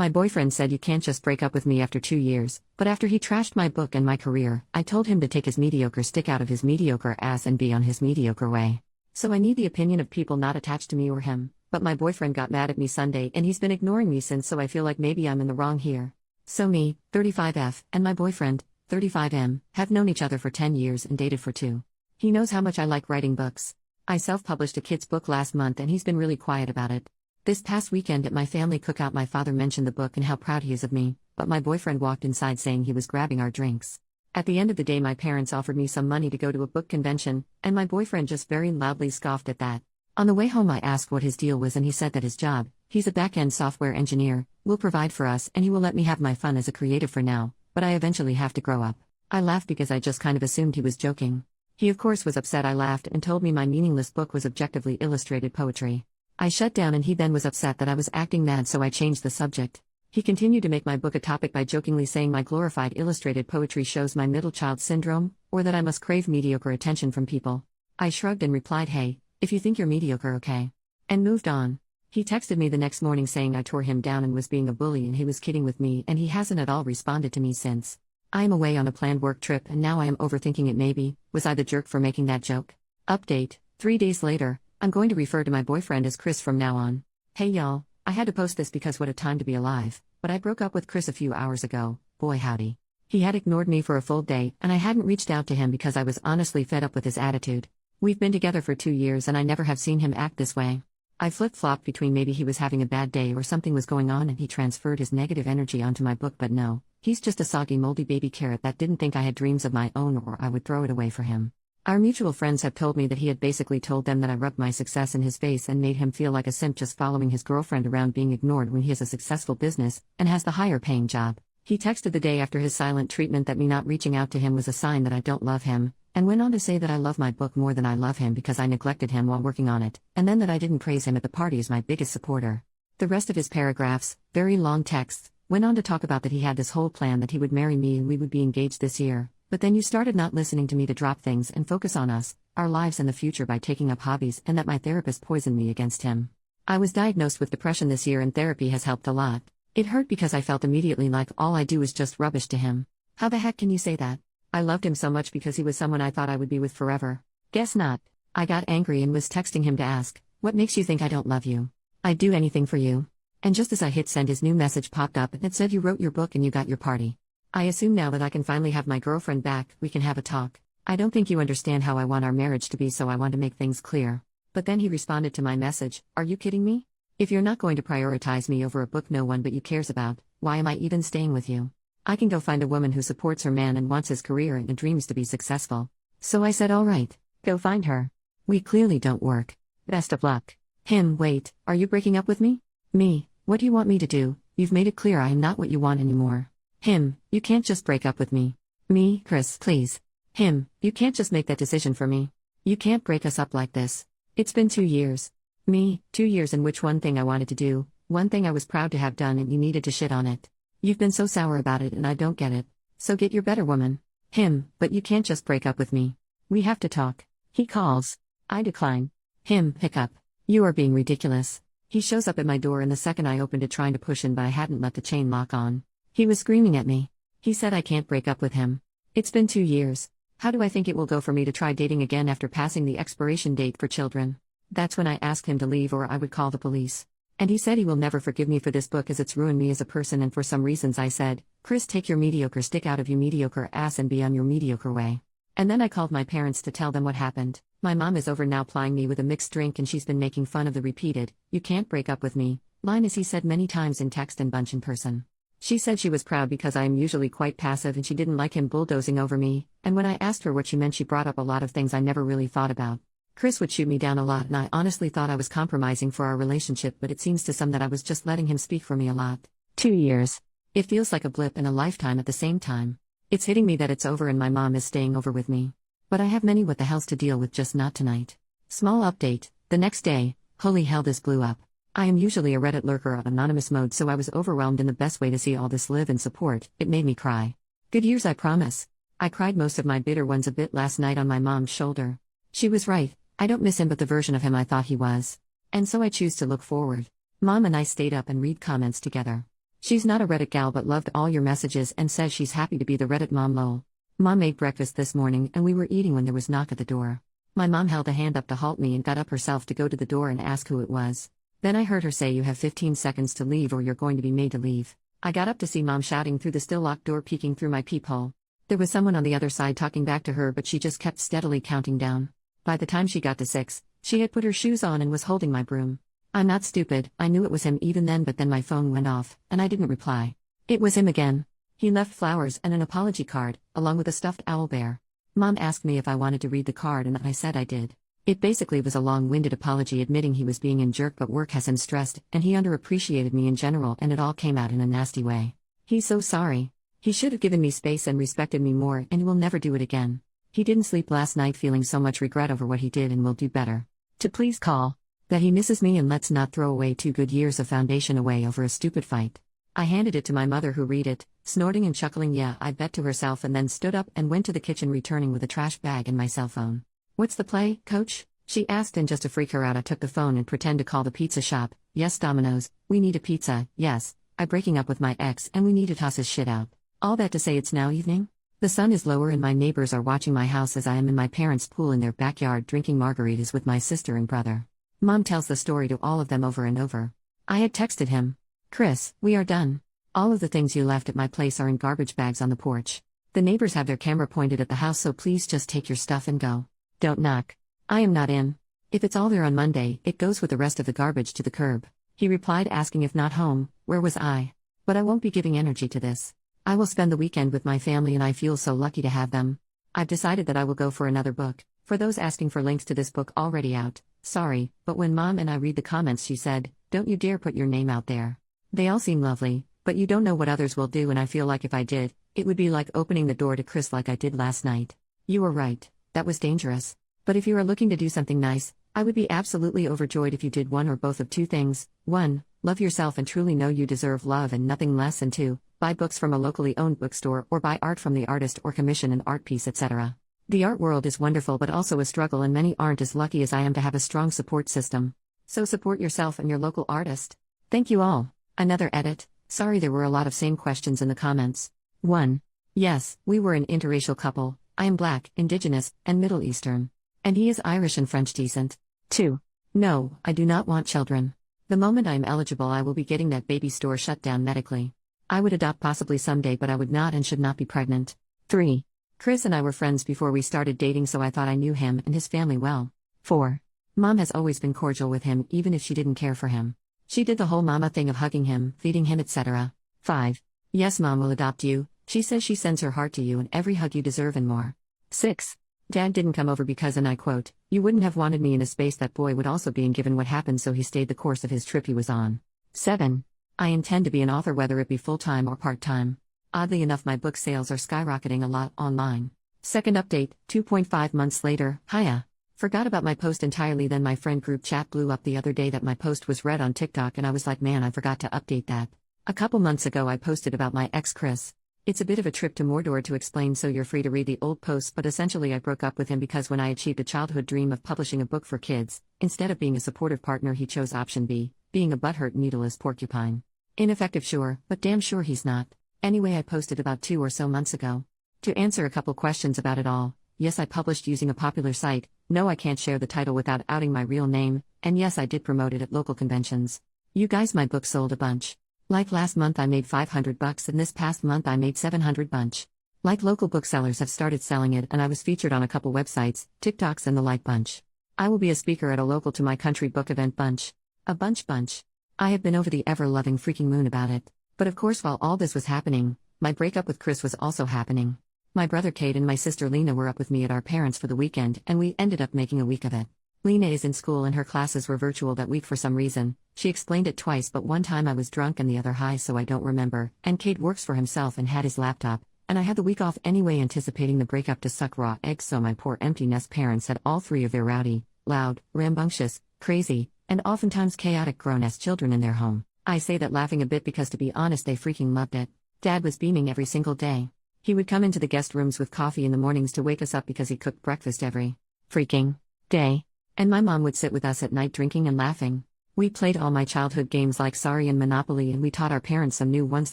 My boyfriend said you can't just break up with me after 2 years, but after he trashed my book and my career, I told him to take his mediocre stick out of his mediocre ass and be on his mediocre way. So I need the opinion of people not attached to me or him, but my boyfriend got mad at me Sunday and he's been ignoring me since, so I feel like maybe I'm in the wrong here. So me, 35F, and my boyfriend, 35M, have known each other for 10 years and dated for 2. He knows how much I like writing books. I self-published a kid's book last month and he's been really quiet about it. This past weekend at my family cookout my father mentioned the book and how proud he is of me, but my boyfriend walked inside saying he was grabbing our drinks. At the end of the day my parents offered me some money to go to a book convention, and my boyfriend just very loudly scoffed at that. On the way home I asked what his deal was and he said that his job, he's a back-end software engineer, will provide for us and he will let me have my fun as a creative for now, but I eventually have to grow up. I laughed because I just kind of assumed he was joking. He of course was upset. I laughed and told me my meaningless book was objectively illustrated poetry. I shut down and he then was upset that I was acting mad, so I changed the subject. He continued to make my book a topic by jokingly saying my glorified illustrated poetry shows my middle child syndrome, or that I must crave mediocre attention from people. I shrugged and replied, hey, if you think you're mediocre, okay. And moved on. He texted me the next morning saying I tore him down and was being a bully and he was kidding with me, and he hasn't at all responded to me since. I am away on a planned work trip and now I am overthinking it. Maybe, was I the jerk for making that joke? Update, 3 days later. I'm going to refer to my boyfriend as Chris from now on. Hey y'all, I had to post this because what a time to be alive, but I broke up with Chris a few hours ago, boy howdy. He had ignored me for a full day and I hadn't reached out to him because I was honestly fed up with his attitude. We've been together for 2 years and I never have seen him act this way. I flip-flopped between maybe he was having a bad day or something was going on and he transferred his negative energy onto my book, but no, he's just a soggy moldy baby carrot that didn't think I had dreams of my own or I would throw it away for him. Our mutual friends have told me that he had basically told them that I rubbed my success in his face and made him feel like a simp just following his girlfriend around, being ignored when he has a successful business and has the higher paying job. He texted the day after his silent treatment that me not reaching out to him was a sign that I don't love him, and went on to say that I love my book more than I love him because I neglected him while working on it, and then that I didn't praise him at the party as my biggest supporter. The rest of his paragraphs, very long texts, went on to talk about that he had this whole plan that he would marry me and we would be engaged this year. But then you started not listening to me to drop things and focus on us, our lives and the future by taking up hobbies, and that my therapist poisoned me against him. I was diagnosed with depression this year and therapy has helped a lot. It hurt because I felt immediately like all I do is just rubbish to him. How the heck can you say that? I loved him so much because he was someone I thought I would be with forever. Guess not. I got angry and was texting him to ask, what makes you think I don't love you? I'd do anything for you. And just as I hit send, his new message popped up and it said, you wrote your book and you got your party. I assume now that I can finally have my girlfriend back, we can have a talk. I don't think you understand how I want our marriage to be, so I want to make things clear. But then he responded to my message, are you kidding me? If you're not going to prioritize me over a book no one but you cares about, why am I even staying with you? I can go find a woman who supports her man and wants his career and dreams to be successful. So I said alright, go find her. We clearly don't work. Best of luck. Him, wait, are you breaking up with me? Me, what do you want me to do? You've made it clear I am not what you want anymore. Him, you can't just break up with me. Me, Chris, please. Him, you can't just make that decision for me. You can't break us up like this. It's been 2 years. Me, 2 years in which one thing I wanted to do, one thing I was proud to have done, and you needed to shit on it. You've been so sour about it and I don't get it. So get your better woman. Him, but you can't just break up with me. We have to talk. He calls. I decline. Him, pick up. You are being ridiculous. He shows up at my door and the second I opened it trying to push in, but I hadn't left the chain lock on. He was screaming at me. He said I can't break up with him. It's been 2 years. How do I think it will go for me to try dating again after passing the expiration date for children? That's when I asked him to leave or I would call the police. And he said he will never forgive me for this book as it's ruined me as a person, and for some reasons I said, Chris, take your mediocre stick out of your mediocre ass and be on your mediocre way. And then I called my parents to tell them what happened. My mom is over now plying me with a mixed drink and she's been making fun of the repeated, you can't break up with me, line as he said many times in text and bunch in person. She said she was proud because I am usually quite passive and she didn't like him bulldozing over me, and when I asked her what she meant she brought up a lot of things I never really thought about. Chris would shoot me down a lot and I honestly thought I was compromising for our relationship, but it seems to some that I was just letting him speak for me a lot. 2 years. It feels like a blip and a lifetime at the same time. It's hitting me that it's over and my mom is staying over with me. But I have many what the hells to deal with, just not tonight. Small update, the next day, holy hell this blew up. I am usually a Reddit lurker on anonymous mode, so I was overwhelmed in the best way to see all this live and support. It made me cry. Good years, I promise. I cried most of my bitter ones a bit last night on my mom's shoulder. She was right, I don't miss him but the version of him I thought he was. And so I choose to look forward. Mom and I stayed up and read comments together. She's not a Reddit gal but loved all your messages and says she's happy to be the Reddit mom lol. Mom made breakfast this morning and we were eating when there was knock at the door. My mom held a hand up to halt me and got up herself to go to the door and ask who it was. Then I heard her say you have 15 seconds to leave or you're going to be made to leave. I got up to see mom shouting through the still locked door peeking through my peephole. There was someone on the other side talking back to her but she just kept steadily counting down. By the time she got to 6, she had put her shoes on and was holding my broom. I'm not stupid, I knew it was him even then but then my phone went off, and I didn't reply. It was him again. He left flowers and an apology card, along with a stuffed owl bear. Mom asked me if I wanted to read the card and I said I did. It basically was a long-winded apology admitting he was being a jerk but work has him stressed and he underappreciated me in general and it all came out in a nasty way. He's so sorry. He should have given me space and respected me more and will never do it again. He didn't sleep last night feeling so much regret over what he did and will do better. To please call. That he misses me and let's not throw away 2 good years of foundation away over a stupid fight. I handed it to my mother who read it, snorting and chuckling yeah I bet to herself and then stood up and went to the kitchen returning with a trash bag and my cell phone. What's the play, coach? She asked and just to freak her out I took the phone and pretend to call the pizza shop. Yes Domino's, we need a pizza, yes, I'm breaking up with my ex and we need to toss his shit out. All that to say it's now evening? The sun is lower and my neighbors are watching my house as I am in my parents' pool in their backyard drinking margaritas with my sister and brother. Mom tells the story to all of them over and over. I had texted him. Chris, we are done. All of the things you left at my place are in garbage bags on the porch. The neighbors have their camera pointed at the house so please just take your stuff and go. Don't knock. I am not in. If it's all there on Monday, it goes with the rest of the garbage to the curb. He replied asking if not home, where was I? But I won't be giving energy to this. I will spend the weekend with my family and I feel so lucky to have them. I've decided that I will go for another book. For those asking for links to this book already out, sorry, but when Mom and I read the comments she said, don't you dare put your name out there. They all seem lovely, but you don't know what others will do and I feel like if I did, it would be like opening the door to Chris like I did last night. You were right, that was dangerous. But if you are looking to do something nice, I would be absolutely overjoyed if you did one or both of 2 things. 1, love yourself and truly know you deserve love and nothing less and 2, buy books from a locally owned bookstore or buy art from the artist or commission an art piece etc. The art world is wonderful but also a struggle and many aren't as lucky as I am to have a strong support system. So support yourself and your local artist. Thank you all. Another edit. Sorry there were a lot of same questions in the comments. 1. Yes, we were an interracial couple. I am Black, Indigenous, and Middle Eastern. And he is Irish and French descent. 2. No, I do not want children. The moment I am eligible I will be getting that baby store shut down medically. I would adopt possibly someday but I would not and should not be pregnant. 3. Chris and I were friends before we started dating so I thought I knew him and his family well. 4. Mom has always been cordial with him even if she didn't care for him. She did the whole mama thing of hugging him, feeding him etc. 5. Yes Mom will adopt you, she says she sends her heart to you and every hug you deserve and more. 6. Dad didn't come over because and I quote, you wouldn't have wanted me in a space that boy would also be in given what happened so he stayed the course of his trip he was on. 7. I intend to be an author whether it be full-time or part-time. Oddly enough my book sales are skyrocketing a lot online. Second update, 2.5 months later, hiya. Forgot about my post entirely then my friend group chat blew up the other day that my post was read on TikTok and I was like man I forgot to update that. A couple months ago I posted about my ex Chris. It's a bit of a trip to Mordor to explain so you're free to read the old posts but essentially I broke up with him because when I achieved a childhood dream of publishing a book for kids, instead of being a supportive partner he chose option B, being a butthurt needleless porcupine. Ineffective sure, but damn sure he's not. Anyway I posted about 2 or so months ago. To answer a couple questions about it all, yes I published using a popular site, no I can't share the title without outing my real name, and yes I did promote it at local conventions. You guys my book sold a bunch. Like last month I made $500 and this past month I made $700 bunch. Like local booksellers have started selling it and I was featured on a couple websites, TikToks and the like bunch. I will be a speaker at a local to my country book event bunch. A bunch. I have been over the ever-loving freaking moon about it. But of course while all this was happening, my breakup with Chris was also happening. My brother Kate and my sister Lena were up with me at our parents' for the weekend and we ended up making a week of it. Lena is in school and her classes were virtual that week for some reason. She explained it twice but one time I was drunk and the other high so I don't remember, and Kate works for himself and had his laptop, and I had the week off anyway anticipating the breakup to suck raw eggs so my poor empty nest parents had all 3 of their rowdy, loud, rambunctious, crazy, and oftentimes chaotic grown-ass children in their home. I say that laughing a bit because to be honest they freaking loved it. Dad was beaming every single day. He would come into the guest rooms with coffee in the mornings to wake us up because he cooked breakfast every freaking day. And my mom would sit with us at night drinking and laughing. We played all my childhood games like Sorry and Monopoly, and we taught our parents some new ones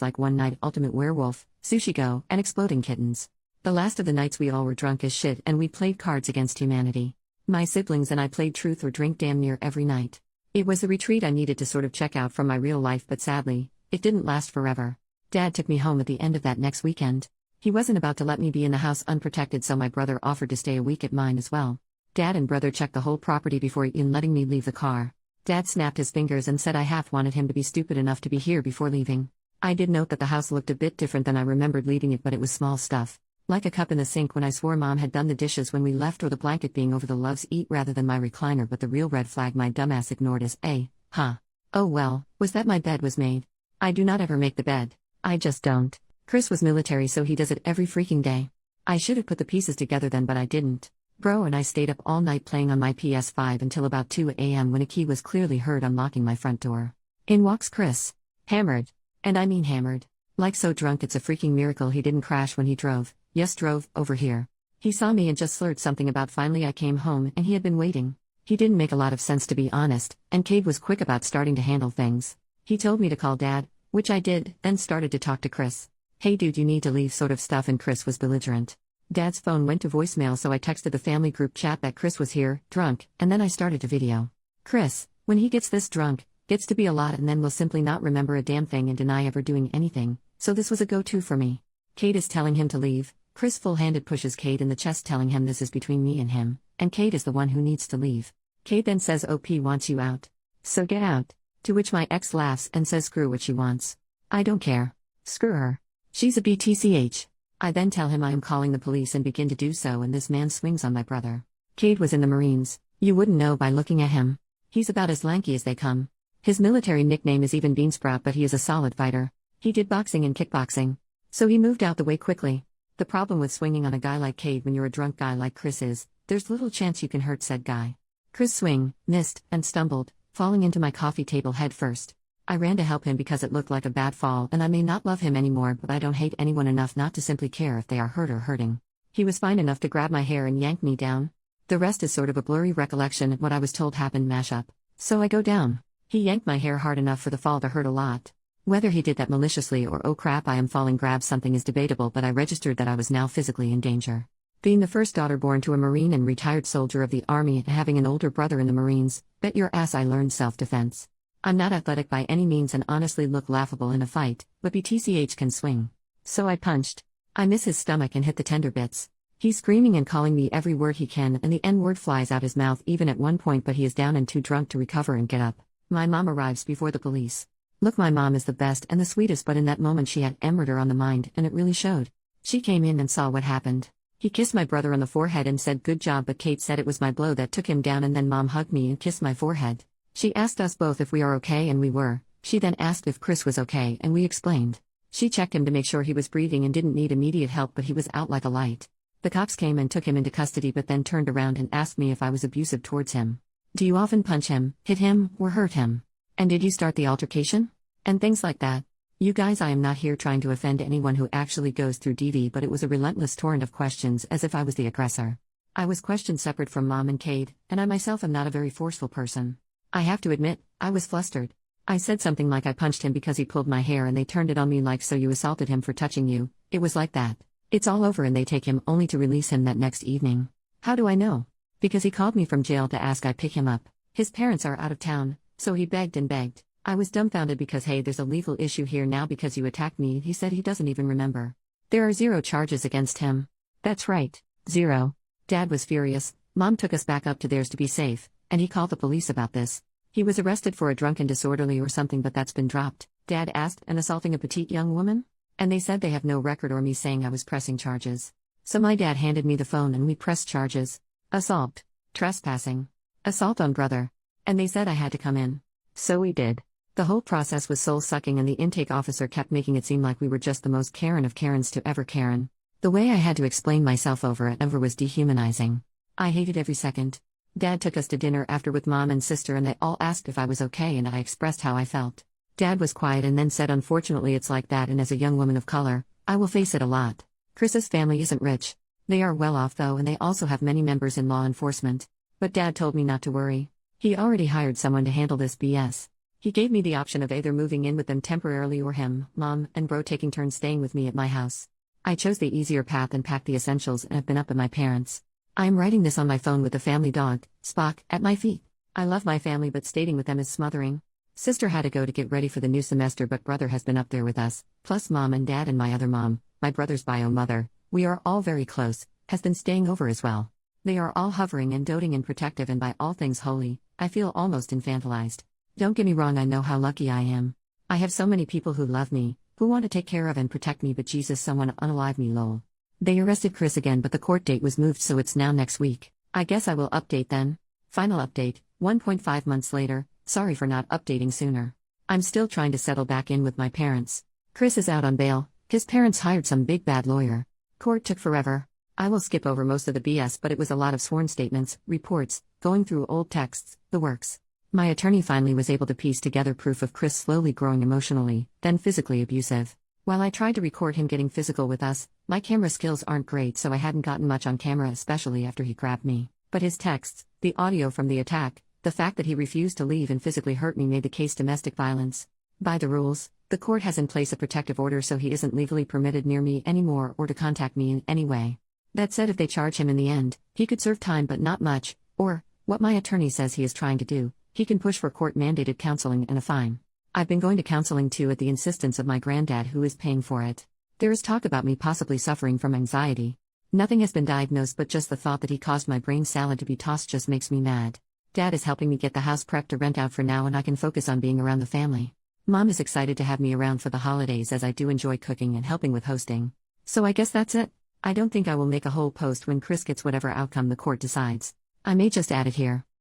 like One Night Ultimate Werewolf, Sushi Go, and Exploding Kittens. The last of the nights we all were drunk as shit and we played Cards Against Humanity. My siblings and I played Truth or Drink damn near every night. It was the retreat I needed to sort of check out from my real life, but sadly, it didn't last forever. Dad took me home at the end of that next weekend. He wasn't about to let me be in the house unprotected, so my brother offered to stay a week at mine as well. Dad and brother checked the whole property before even letting me leave the car. Dad snapped his fingers and said I half wanted him to be stupid enough to be here before leaving. I did note that the house looked a bit different than I remembered leaving it, but it was small stuff. Like a cup in the sink when I swore Mom had done the dishes when we left, or the blanket being over the loves eat rather than my recliner, but the real red flag my dumbass ignored is oh well, was that my bed was made. I do not ever make the bed. I just don't. Chris was military, so he does it every freaking day. I should have put the pieces together then, but I didn't. Bro and I stayed up all night playing on my PS5 until about 2 a.m. when a key was clearly heard unlocking my front door. In walks Chris. Hammered. And I mean hammered. Like so drunk it's a freaking miracle he didn't crash when he drove. Yes, drove over here. He saw me and just slurred something about finally I came home and he had been waiting. He didn't make a lot of sense, to be honest, and Cade was quick about starting to handle things. He told me to call Dad, which I did, then started to talk to Chris. Hey dude, you need to leave sort of stuff, and Chris was belligerent. Dad's phone went to voicemail, so I texted the family group chat that Chris was here, drunk, and then I started to video. Chris, when he gets this drunk, gets to be a lot and then will simply not remember a damn thing and deny ever doing anything, so this was a go-to for me. Cade is telling him to leave. Chris full-handed pushes Cade in the chest, telling him this is between me and him, and Cade is the one who needs to leave. Cade then says OP wants you out. So get out. To which my ex laughs and says screw what she wants. I don't care. Screw her. She's a BTCH. I then tell him I am calling the police and begin to do so, and this man swings on my brother. Cade was in the Marines. You wouldn't know by looking at him. He's about as lanky as they come. His military nickname is even Beansprout, but he is a solid fighter. He did boxing and kickboxing. So he moved out the way quickly. The problem with swinging on a guy like Cade when you're a drunk guy like Chris is, there's little chance you can hurt said guy. Chris swing, missed, and stumbled, falling into my coffee table head first. I ran to help him because it looked like a bad fall, and I may not love him anymore, but I don't hate anyone enough not to simply care if they are hurt or hurting. He was fine enough to grab my hair and yank me down. The rest is sort of a blurry recollection of what I was told happened mashup. So I go down. He yanked my hair hard enough for the fall to hurt a lot. Whether he did that maliciously or oh crap I am falling grab something is debatable, but I registered that I was now physically in danger. Being the first daughter born to a Marine and retired soldier of the Army and having an older brother in the Marines, bet your ass I learned self-defense. I'm not athletic by any means and honestly look laughable in a fight, but BTCH can swing. So I punched. I miss his stomach and hit the tender bits. He's screaming and calling me every word he can, and the N-word flies out his mouth even at one point, but he is down and too drunk to recover and get up. My mom arrives before the police. Look, my mom is the best and the sweetest, but in that moment she had murder on the mind, and it really showed. She came in and saw what happened. He kissed my brother on the forehead and said good job, but Kate said it was my blow that took him down, and then Mom hugged me and kissed my forehead. She asked us both if we are okay, and we were. She then asked if Chris was okay, and we explained. She checked him to make sure he was breathing and didn't need immediate help, but he was out like a light. The cops came and took him into custody, but then turned around and asked me if I was abusive towards him. Do you often punch him, hit him, or hurt him? And did you start the altercation? And things like that. You guys, I am not here trying to offend anyone who actually goes through DV, but it was a relentless torrent of questions as if I was the aggressor. I was questioned separate from Mom and Cade, and I myself am not a very forceful person. I have to admit, I was flustered. I said something like I punched him because he pulled my hair, and they turned it on me like, so you assaulted him for touching you. It was like that. It's all over, and they take him only to release him that next evening. How do I know? Because he called me from jail to ask I pick him up. His parents are out of town, so he begged and begged. I was dumbfounded because hey, there's a legal issue here now because you attacked me. He said he doesn't even remember. There are 0 charges against him. That's right, 0. Dad was furious. Mom took us back up to theirs to be safe, and he called the police about this. He was arrested for a drunken disorderly or something, but that's been dropped. Dad asked, and assaulting a petite young woman? And they said they have no record or me saying I was pressing charges. So my dad handed me the phone and we pressed charges. Assault. Trespassing. Assault on brother. And they said I had to come in. So we did. The whole process was soul-sucking, and the intake officer kept making it seem like we were just the most Karen of Karens to ever Karen. The way I had to explain myself over and over was dehumanizing. I hated every second. Dad took us to dinner after with Mom and sister, and they all asked if I was okay, and I expressed how I felt. Dad was quiet and then said, unfortunately it's like that, and as a young woman of color, I will face it a lot. Chris's family isn't rich. They are well off though, and they also have many members in law enforcement. But Dad told me not to worry. He already hired someone to handle this BS. He gave me the option of either moving in with them temporarily or him, mom, and bro taking turns staying with me at my house. I chose the easier path and packed the essentials and have been up at my parents'. I am writing this on my phone with the family dog, Spock, at my feet. I love my family, but staying with them is smothering. Sister had to go to get ready for the new semester, but brother has been up there with us, plus mom and dad and my other mom, my brother's bio mother, we are all very close, has been staying over as well. They are all hovering and doting and protective, and by all things holy, I feel almost infantilized. Don't get me wrong, I know how lucky I am. I have so many people who love me, who want to take care of and protect me, but Jesus, someone unalive me, lol. They arrested Chris again, but the court date was moved, so it's now next week. I guess I will update then. Final update, 1.5 months later, sorry for not updating sooner. I'm still trying to settle back in with my parents. Chris is out on bail, his parents hired some big bad lawyer. Court took forever. I will skip over most of the BS, but it was a lot of sworn statements, reports, going through old texts, the works. My attorney finally was able to piece together proof of Chris slowly growing emotionally, then physically abusive. While I tried to record him getting physical with us, my camera skills aren't great, so I hadn't gotten much on camera, especially after he grabbed me. But his texts, the audio from the attack, the fact that he refused to leave and physically hurt me made the case domestic violence. By the rules, the court has in place a protective order, so he isn't legally permitted near me anymore or to contact me in any way. That said, if they charge him in the end, he could serve time, but not much, or, what my attorney says he is trying to do, he can push for court-mandated counseling and a fine. I've been going to counseling too at the insistence of my granddad, who is paying for it. There is talk about me possibly suffering from anxiety. Nothing has been diagnosed, but just the thought that he caused my brain salad to be tossed just makes me mad. Dad is helping me get the house prepped to rent out for now, and I can focus on being around the family. Mom is excited to have me around for the holidays, as I do enjoy cooking and helping with hosting. So I guess that's it. I don't think I will make a whole post when Chris gets whatever outcome the court decides. I may just add it here.